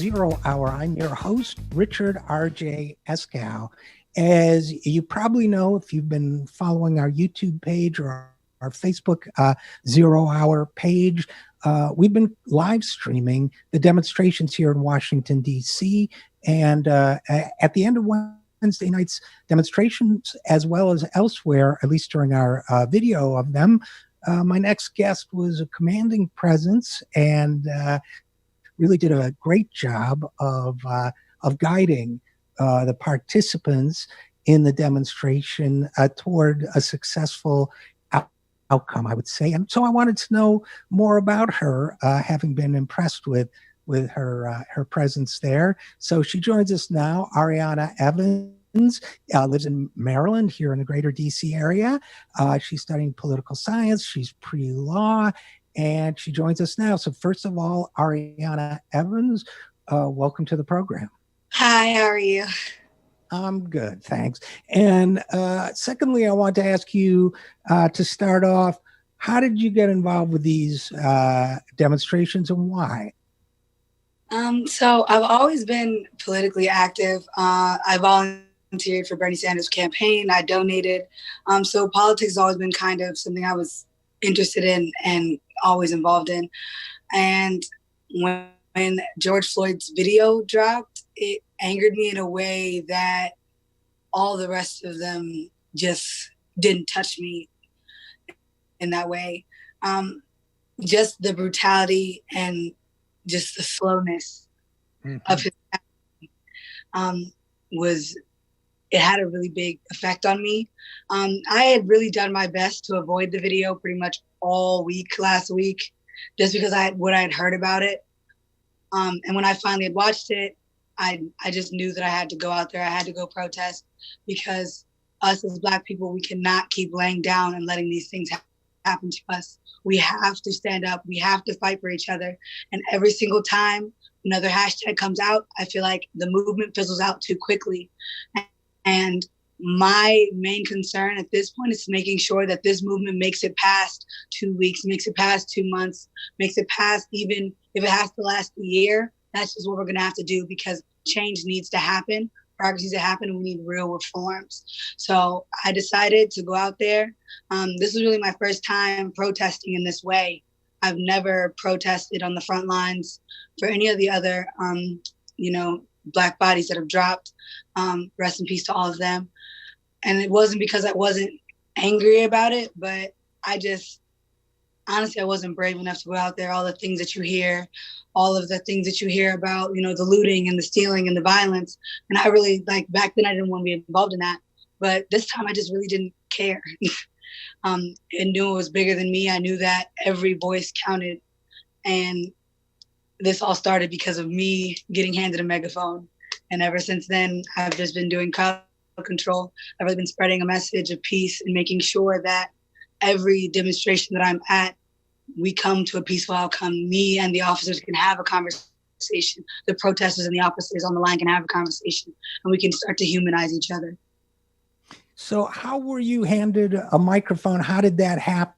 Zero Hour. I'm your host, Richard RJ Eskow. As you probably know, if you've been following our YouTube page or our Facebook Zero Hour page, we've been live streaming the demonstrations here in Washington, D.C. And at the end of Wednesday night's demonstrations, as well as elsewhere, at least during our video of them, my next guest was a commanding presence and really did a great job of guiding the participants in the demonstration toward a successful outcome, I would say. And so I wanted to know more about her, having been impressed with her presence there. So she joins us now. Arianna Evans lives in Maryland, here in the greater DC area. She's studying political science. She's pre-law, and she joins us now. So first of all, Arianna Evans, welcome to the program. Hi, how are you? I'm good, thanks. And secondly, I want to ask you to start off, how did you get involved with these demonstrations and why? So I've always been politically active. I volunteered for Bernie Sanders' campaign. I donated. So politics has always been kind of something I was interested in and always involved in. And when George Floyd's video dropped, it angered me in a way that all the rest of them just didn't touch me in that way. Just the brutality and just the slowness of his it had a really big effect on me. I had really done my best to avoid the video pretty much all week last week, just because I had heard about it. And when I finally had watched it, I just knew that I had to go out there. I had to go protest, because us as Black people, we cannot keep laying down and letting these things happen to us. We have to stand up. We have to fight for each other. And every single time another hashtag comes out, I feel like the movement fizzles out too quickly. And my main concern at this point is making sure that this movement makes it past 2 weeks, makes it past 2 months, makes it past, even if it has to last a year. That's just what we're going to have to do, because change needs to happen. Progress needs to happen, and we need real reforms. So I decided to go out there. This was really my first time protesting in this way. I've never protested on the front lines for any of the other, Black bodies that have dropped. Rest in peace to all of them. And it wasn't because I wasn't angry about it, but honestly, I wasn't brave enough to go out there. All the things that you hear, all of the things that you hear about, the looting and the stealing and the violence. And I really, back then I didn't want to be involved in that. But this time I just really didn't care. And knew it was bigger than me. I knew that every voice counted. And this all started because of me getting handed a megaphone. And ever since then, I've just been doing crowd control. I've really been spreading a message of peace and making sure that every demonstration that I'm at, we come to a peaceful outcome. Me and the officers can have a conversation. The protesters and the officers on the line can have a conversation, and we can start to humanize each other. So how were you handed a microphone? How did that happen?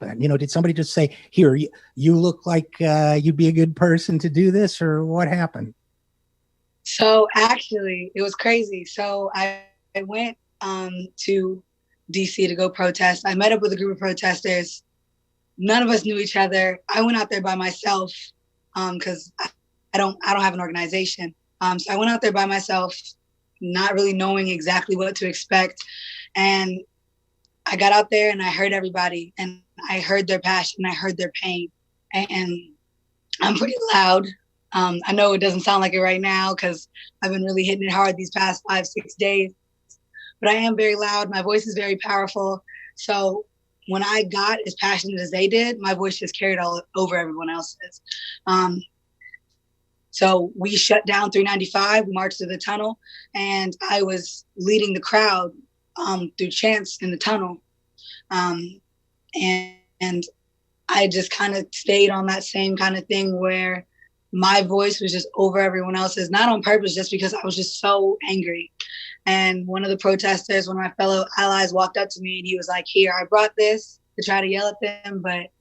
Did somebody just say, here, you look like you'd be a good person to do this, or what happened? So actually, it was crazy. So I went to DC to go protest. I met up with a group of protesters. None of us knew each other. I went out there by myself because I don't have an organization. So I went out there by myself, not really knowing exactly what to expect. And I got out there and I heard everybody, and I heard their passion, I heard their pain. And I'm pretty loud. I know it doesn't sound like it right now because I've been really hitting it hard these past 5-6 days, but I am very loud. My voice is very powerful. So when I got as passionate as they did, my voice just carried all over everyone else's. So we shut down 395, we marched to the tunnel, and I was leading the crowd through chants in the tunnel. And I just kind of stayed on that same kind of thing where my voice was just over everyone else's, not on purpose, just because I was just so angry. And one of the protesters, one of my fellow allies, walked up to me and he was like, here, I brought this to try to yell at them, but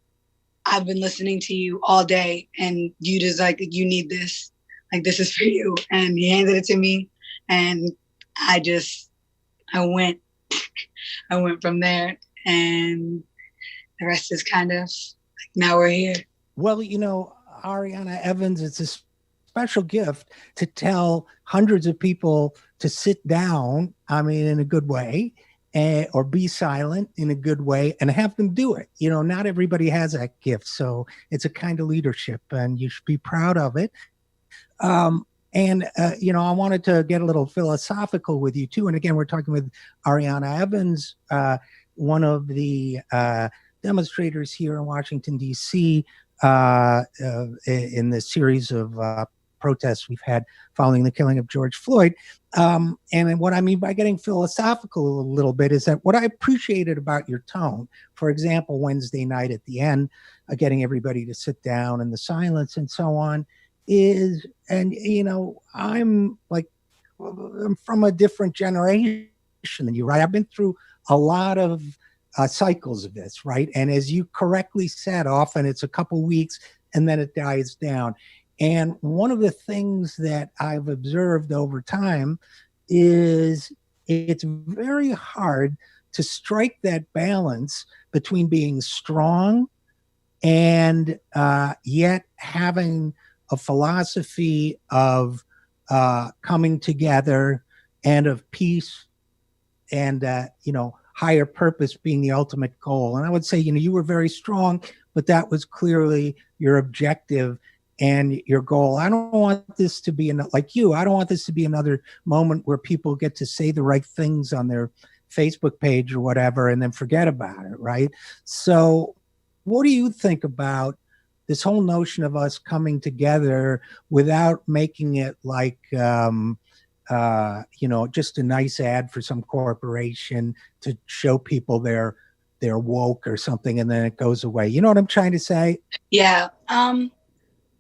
I've been listening to you all day and you just you need this. like, this is for you. And he handed it to me, and I just, I went, I went from there, and the rest is kind of like, now we're here. Well, Arianna Evans, it's a special gift to tell hundreds of people to sit down, I mean, in a good way, or be silent in a good way and have them do it. Not everybody has that gift. So it's a kind of leadership and you should be proud of it. I wanted to get a little philosophical with you too. And again, we're talking with Arianna Evans, one of the demonstrators here in Washington, D.C., in the series of protests we've had following the killing of George Floyd. And what I mean by getting philosophical a little bit is that what I appreciated about your tone, for example, Wednesday night at the end, getting everybody to sit down in the silence and so on, is, and I'm from a different generation than you, right? I've been through a lot of cycles of this, right? And as you correctly said, often it's a couple weeks and then it dies down. And one of the things that I've observed over time is it's very hard to strike that balance between being strong and yet having a philosophy of coming together and of peace and, higher purpose being the ultimate goal. And I would say, you were very strong, but that was clearly your objective and your goal. I don't want this to be, like you, I don't want this to be another moment where people get to say the right things on their Facebook page or whatever and then forget about it, right? So what do you think about this whole notion of us coming together without making it like, just a nice ad for some corporation to show people they're woke or something, and then it goes away. You know what I'm trying to say? Yeah.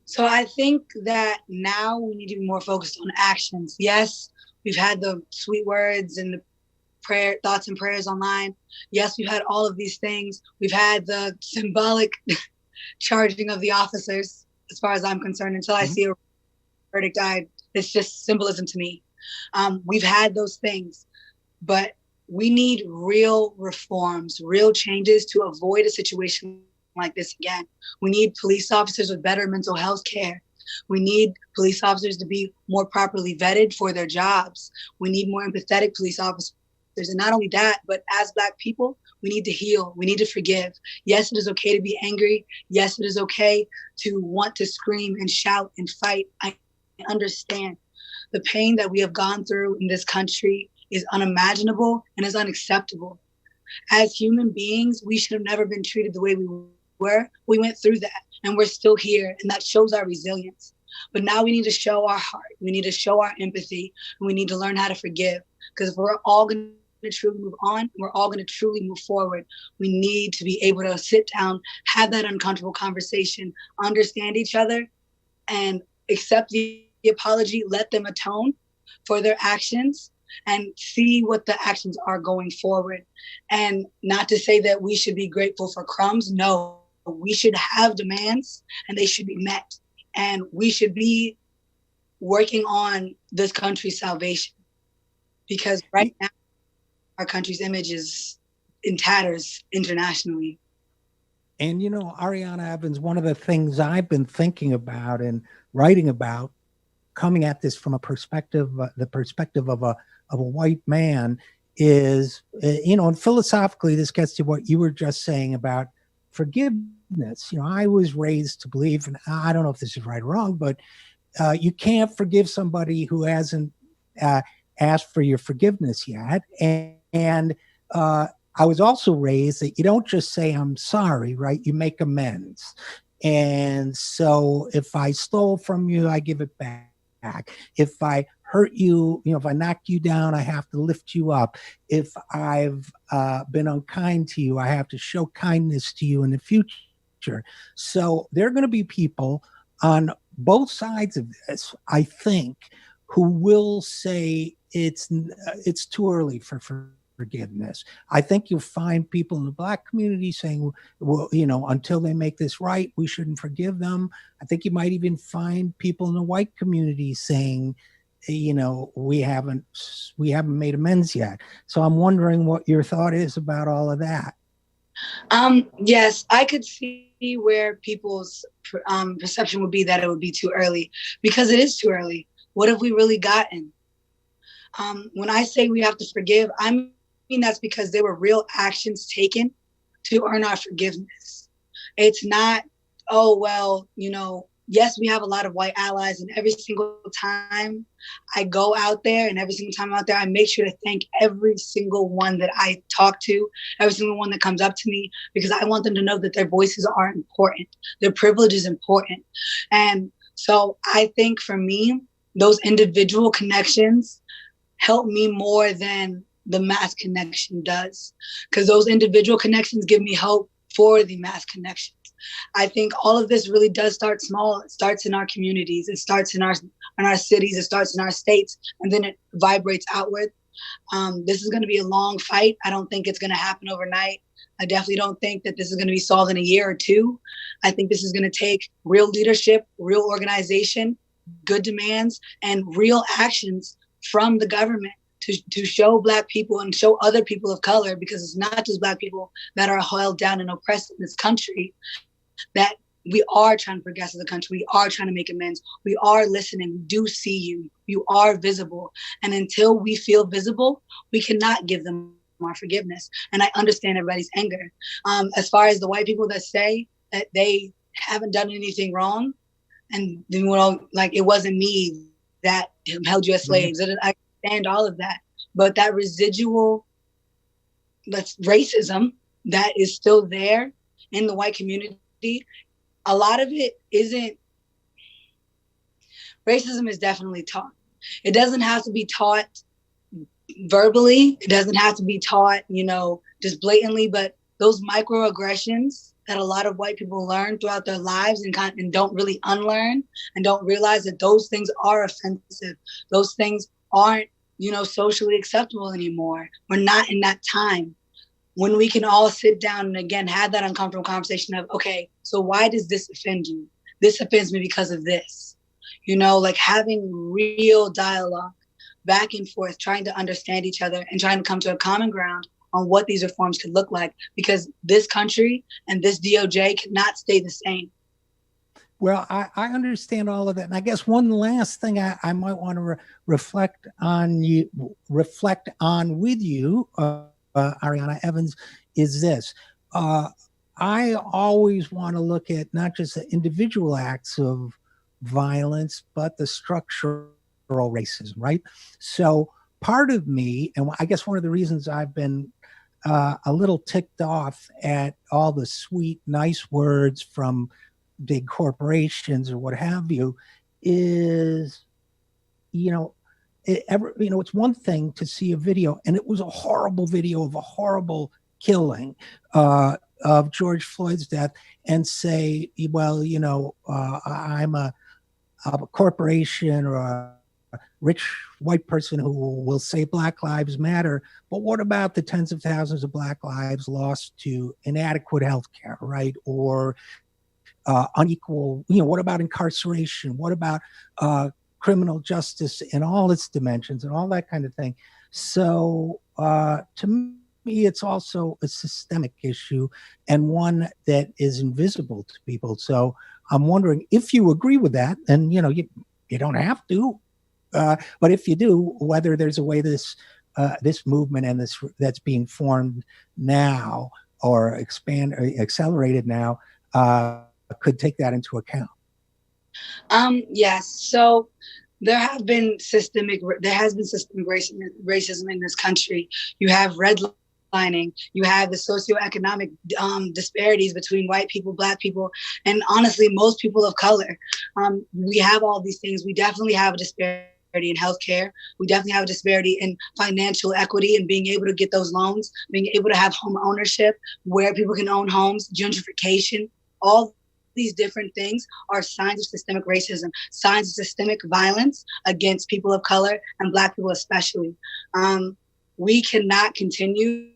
So I think that now we need to be more focused on actions. Yes, we've had the sweet words and the thoughts and prayers online. Yes, we've had all of these things. We've had the symbolic charging of the officers, as far as I'm concerned. Until I see a verdict, it's just symbolism to me. We've had those things, but we need real reforms, real changes to avoid a situation like this again. We need police officers with better mental health care. We need police officers to be more properly vetted for their jobs. We need more empathetic police officers. And not only that, but as Black people, we need to heal. We need to forgive. Yes, it is okay to be angry. Yes, it is okay to want to scream and shout and fight. I understand. The pain that we have gone through in this country is unimaginable and is unacceptable. As human beings, we should have never been treated the way we were. We went through that and we're still here, and that shows our resilience. But now we need to show our heart. We need to show our empathy, and we need to learn how to forgive. Because if we're all going to truly move on, we're all going to truly move forward, we need to be able to sit down, have that uncomfortable conversation, understand each other, and accept the apology, let them atone for their actions, and see what the actions are going forward. And not to say that we should be grateful for crumbs. No, we should have demands and they should be met. And we should be working on this country's salvation, because right now our country's image is in tatters internationally. And, Arianna Evans, one of the things I've been thinking about and writing about, coming at this from a perspective, the perspective of a white man, is, and philosophically, this gets to what you were just saying about forgiveness. I was raised to believe, and I don't know if this is right or wrong, but you can't forgive somebody who hasn't asked for your forgiveness yet. And I was also raised that you don't just say, I'm sorry, right? You make amends. And so if I stole from you, I give it back. If I hurt you, if I knocked you down, I have to lift you up. If I've been unkind to you, I have to show kindness to you in the future. So there are going to be people on both sides of this, I think, who will say it's too early for forgiveness. I think you'll find people in the Black community saying, well, until they make this right, we shouldn't forgive them. I think you might even find people in the white community saying, we haven't made amends yet. So I'm wondering what your thought is about all of that. Yes, I could see where people's perception would be that it would be too early, because it is too early. What have we really gotten? When I say we have to forgive, I mean that's because there were real actions taken to earn our forgiveness. It's not, oh, well, yes, we have a lot of white allies, and every single time I go out there and every single time I'm out there, I make sure to thank every single one that I talk to, every single one that comes up to me, because I want them to know that their voices are important. Their privilege is important. And so I think for me, those individual connections help me more than the mass connection does, because those individual connections give me hope for the mass connections. I think all of this really does start small. It starts in our communities. It starts in our cities. It starts in our states, and then it vibrates outward. This is going to be a long fight. I don't think it's going to happen overnight. I definitely don't think that this is going to be solved in a year or two. I think this is going to take real leadership, real organization, good demands, and real actions from the government to show Black people and show other people of color, because it's not just Black people that are held down and oppressed in this country, that we are trying to progress as a country. We are trying to make amends. We are listening. We do see you. You are visible. And until we feel visible, we cannot give them our forgiveness. And I understand everybody's anger. As far as the white people that say that they haven't done anything wrong, and like, it wasn't me that held you as slaves. Mm-hmm. I understand all of that. But that residual, that's racism that is still there in the white community, a lot of it isn't. Racism is definitely taught. It doesn't have to be taught verbally. It doesn't have to be taught, just blatantly, but those microaggressions that a lot of white people learn throughout their lives and don't really unlearn, and don't realize that those things are offensive. Those things aren't, socially acceptable anymore. We're not in that time when we can all sit down and, again, have that uncomfortable conversation of, okay, so why does this offend you? This offends me because of this. Like having real dialogue back and forth, trying to understand each other and trying to come to a common ground on what these reforms could look like, because this country and this DOJ cannot stay the same. Well, I understand all of that. And I guess one last thing I might want to reflect on with you, Arianna Evans, is this. I always want to look at not just the individual acts of violence, but the structural racism, right? So part of me, and I guess one of the reasons I've been a little ticked off at all the sweet, nice words from big corporations or what have you, is, it's one thing to see a video, and it was a horrible video of a horrible killing of George Floyd's death, and say, well, I'm a corporation or a rich white person who will say Black Lives Matter, but what about the tens of thousands of Black lives lost to inadequate health care, right? Or unequal, what about incarceration? What about criminal justice in all its dimensions and all that kind of thing? So to me, it's also a systemic issue, and one that is invisible to people. So I'm wondering if you agree with that, and you don't have to, but if you do, whether there's a way this movement and that's being formed now or accelerated now could take that into account. Yes. So there has been systemic racism in this country. You have redlining, you have the socioeconomic disparities between white people, Black people, and honestly, most people of color. We have all these things. We definitely have a disparity in healthcare. We definitely have a disparity in financial equity and being able to get those loans, being able to have home ownership where people can own homes, gentrification, all these different things are signs of systemic racism, signs of systemic violence against people of color and Black people especially. we cannot continue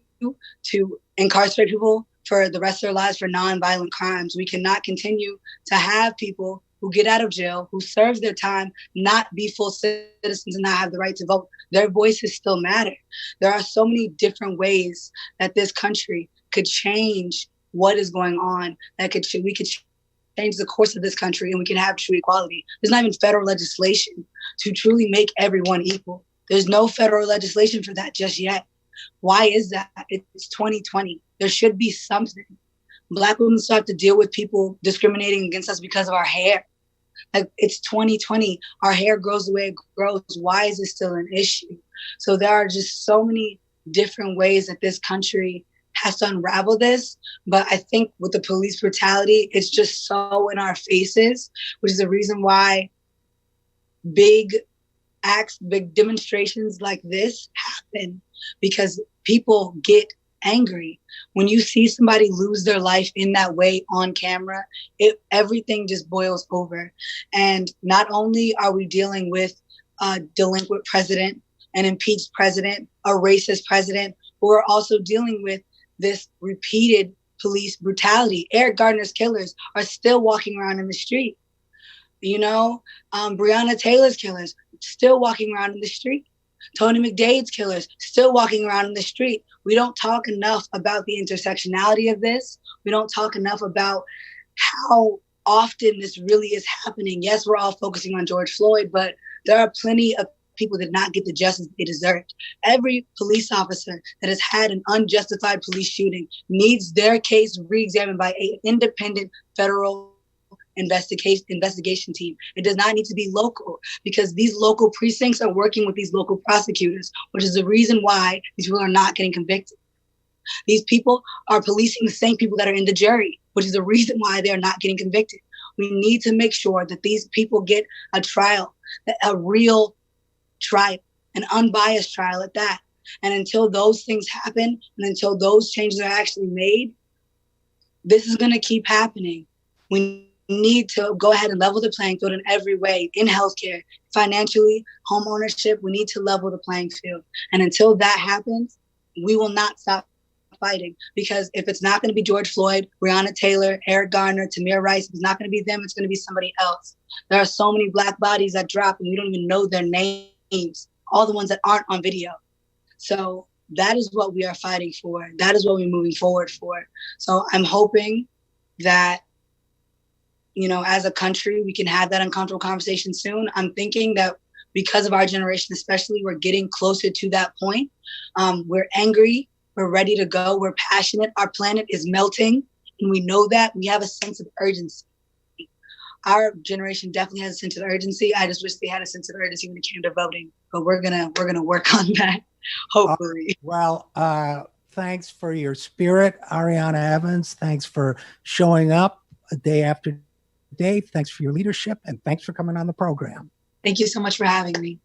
to incarcerate people for the rest of their lives for nonviolent crimes. We cannot continue to have people who get out of jail, who serve their time, not be full citizens and not have the right to vote. Their voices still matter. There are so many different ways that this country could change what is going on, that we could change the course of this country, and we can have true equality. There's not even federal legislation to truly make everyone equal. There's no federal legislation for that just yet. Why is that? It's 2020. There should be something. Black women still have to deal with people discriminating against us because of our hair. Like, it's 2020. Our hair grows the way it grows. Why is it still an issue? So there are just so many different ways that this country has to unravel this. But I think with the police brutality, it's just so in our faces, which is the reason why big acts, big demonstrations like this happen, because people get angry. When you see somebody lose their life in that way on camera, everything just boils over. And not only are we dealing with a delinquent president, an impeached president, a racist president, but we're also dealing with this repeated police brutality. Eric Garner's killers are still walking around in the street. You know, Breonna Taylor's killers still walking around in the street. Tony McDade's killers still walking around in the street. We don't talk enough about the intersectionality of this. We don't talk enough about how often this really is happening. Yes, we're all focusing on George Floyd, but there are plenty of people that did not get the justice they deserved. Every police officer that has had an unjustified police shooting needs their case re-examined by an independent federal investigation team. It does not need to be local, because these local precincts are working with these local prosecutors, which is the reason why these people are not getting convicted. These people are policing the same people that are in the jury, which is the reason why they're not getting convicted. We need to make sure that these people get a trial, a real trial, an unbiased trial at that. And until those things happen, and until those changes are actually made, this is going to keep happening. We need to go ahead and level the playing field in every way, in healthcare, financially, home ownership. We need to level the playing field. And until that happens, we will not stop fighting. Because if it's not going to be George Floyd, Breonna Taylor, Eric Garner, Tamir Rice, if it's not going to be them, it's going to be somebody else. There are so many Black bodies that drop and we don't even know their names, all the ones that aren't on video. So that is what we are fighting for. That is what we're moving forward for. So I'm hoping that, you know, as a country, we can have that uncomfortable conversation soon. I'm thinking that because of our generation, especially, we're getting closer to that point. We're angry. We're ready to go. We're passionate. Our planet is melting, and we know that. We have a sense of urgency. Our generation definitely has a sense of urgency. I just wish they had a sense of urgency when it came to voting. But we're gonna work on that, hopefully. Thanks for your spirit, Arianna Evans. Thanks for showing up day after day. Thanks for your leadership, and thanks for coming on the program. Thank you so much for having me.